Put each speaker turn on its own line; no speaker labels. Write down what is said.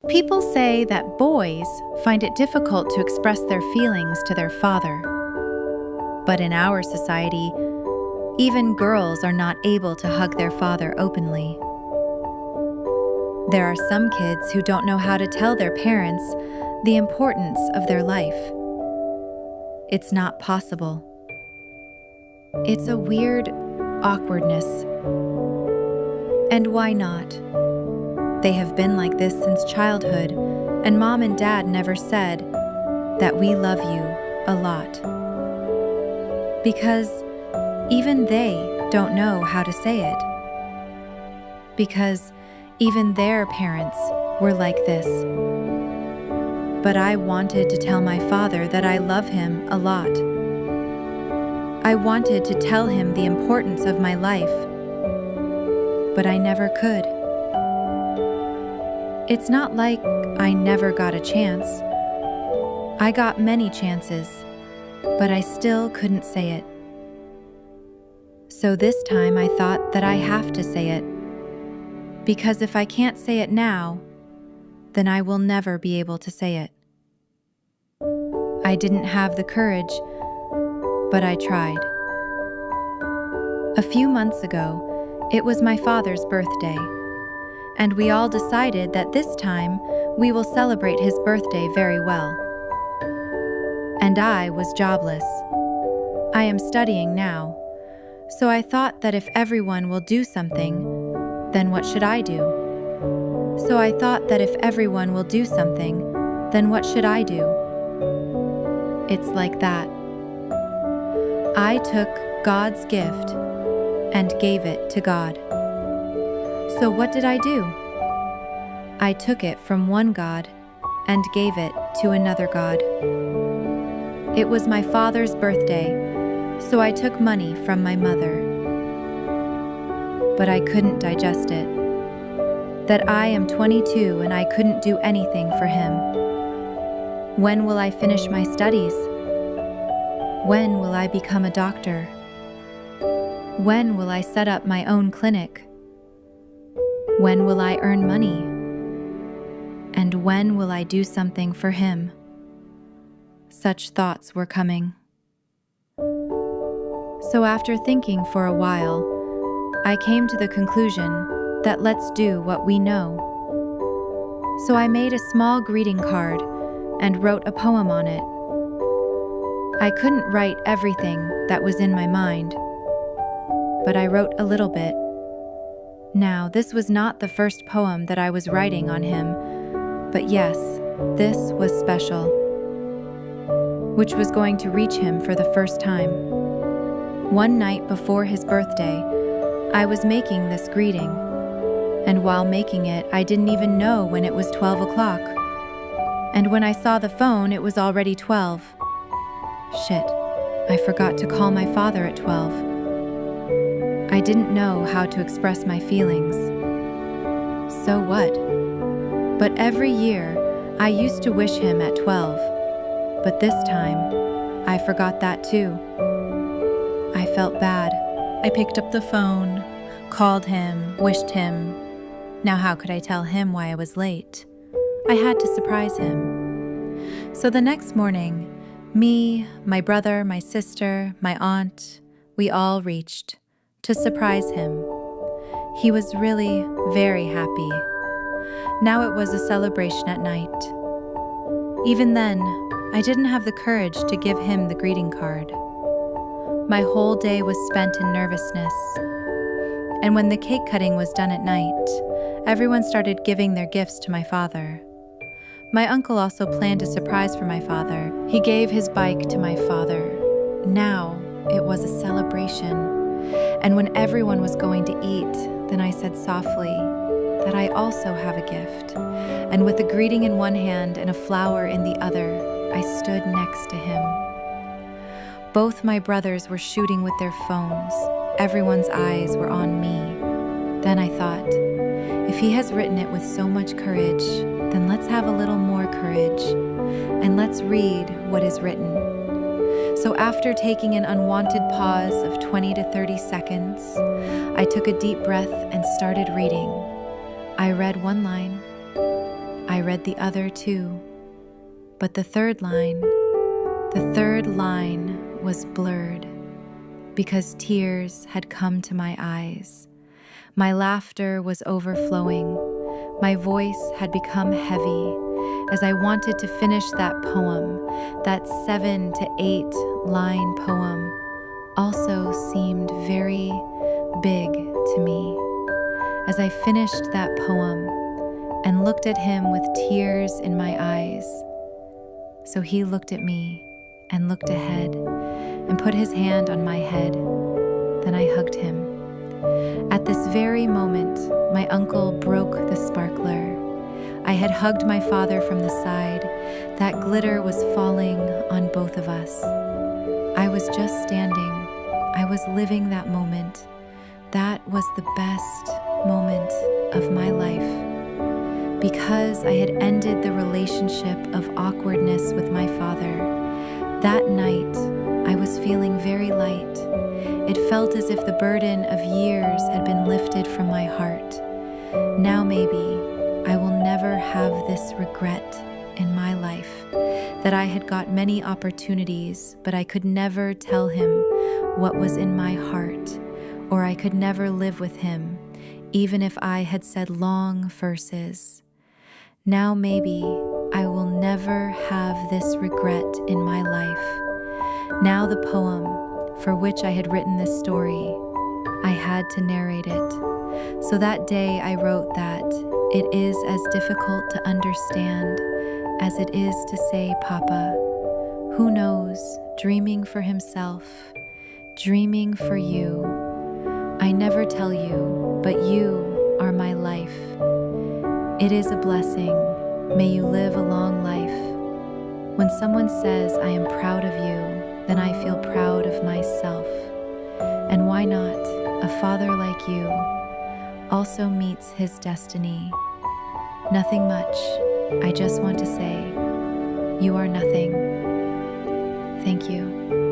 People say that boys find it difficult to express their feelings to their father. But in our society, even girls are not able to hug their father openly. There are some kids who don't know how to tell their parents the importance of their life. It's not possible. It's a weird awkwardness. And why not? They have been like this since childhood, and mom and dad never said that we love you a lot. Because even they don't know how to say it. Because even their parents were like this. But I wanted to tell my father that I love him a lot. I wanted to tell him the importance of my life, but I never could. It's not like I never got a chance. I got many chances, but I still couldn't say it. So this time I thought that I have to say it, because if I can't say it now, then I will never be able to say it. I didn't have the courage, but I tried. A few months ago, it was my father's birthday, and we all decided that this time we will celebrate his birthday very well. And I was jobless. I am studying now, so I thought that if everyone will do something, then what should I do? So I thought that if everyone will do something, then what should I do? It's like that. I took God's gift and gave it to God. So what did I do? I took it from one God and gave it to another God. It was my father's birthday, so I took money from my mother. But I couldn't digest it. That I am 22 and I couldn't do anything for him. When will I finish my studies? When will I become a doctor? When will I set up my own clinic? When will I earn money? And when will I do something for him? Such thoughts were coming. So after thinking for a while, I came to the conclusion that let's do what we know. So I made a small greeting card and wrote a poem on it. I couldn't write everything that was in my mind, but I wrote a little bit. Now, this was not the first poem that I was writing on him, but yes, this was special, which was going to reach him for the first time. One night before his birthday, I was making this greeting, and while making it, I didn't even know when it was 12 o'clock. And when I saw the phone, it was already 12. Shit, I forgot to call my father at 12. I didn't know how to express my feelings. So what? But every year, I used to wish him at 12. But this time, I forgot that too. I felt bad. I picked up the phone, called him, wished him. Now how could I tell him why I was late? I had to surprise him. So the next morning, me, my brother, my sister, my aunt, we all reached to surprise him. He was really very happy. Now it was a celebration at night. Even then, I didn't have the courage to give him the greeting card. My whole day was spent in nervousness. And when the cake cutting was done at night, everyone started giving their gifts to my father. My uncle also planned a surprise for my father. He gave his bike to my father. Now it was a celebration. And when everyone was going to eat, then I said softly that I also have a gift. And with a greeting in one hand and a flower in the other, I stood next to him. Both my brothers were shooting with their phones. Everyone's eyes were on me. Then I thought, if he has written it with so much courage, then let's have a little more courage, and let's read what is written. So after taking an unwanted pause of 20 to 30 seconds, I took a deep breath and started reading. I read one line. I I read the other too, but the third line was blurred because tears had come to my eyes. My laughter was overflowing. My voice had become heavy as I wanted to finish that poem. That 7 to 8 line poem also seemed very big to me. As I finished that poem and looked at him with tears in my eyes, so he looked at me and looked ahead and put his hand on my head. Then I hugged him. At this very moment, my uncle broke the sparkler. I had hugged my father from the side. That glitter was falling on both of us. I was just standing. I was living that moment. That was the best moment of my life. Because I had ended the relationship of awkwardness with my father, that night I was feeling very light. It felt as if the burden of years had been lifted from my heart. Now maybe I will never have this regret in my life, that I had got many opportunities, but I could never tell him what was in my heart, or I could never live with him, even if I had said long verses. Now maybe I will never have this regret in my life. Now the poem for which I had written this story, I had to narrate it. So that day I wrote that it is as difficult to understand as it is to say Papa. Who knows, dreaming for himself, dreaming for you. I never tell you, but you are my life. It is a blessing. May you live a long life. When someone says I am proud of you, then I feel proud of myself. And why not? A father like you also meets his destiny. Nothing much. I just want to say, you are nothing. Thank you.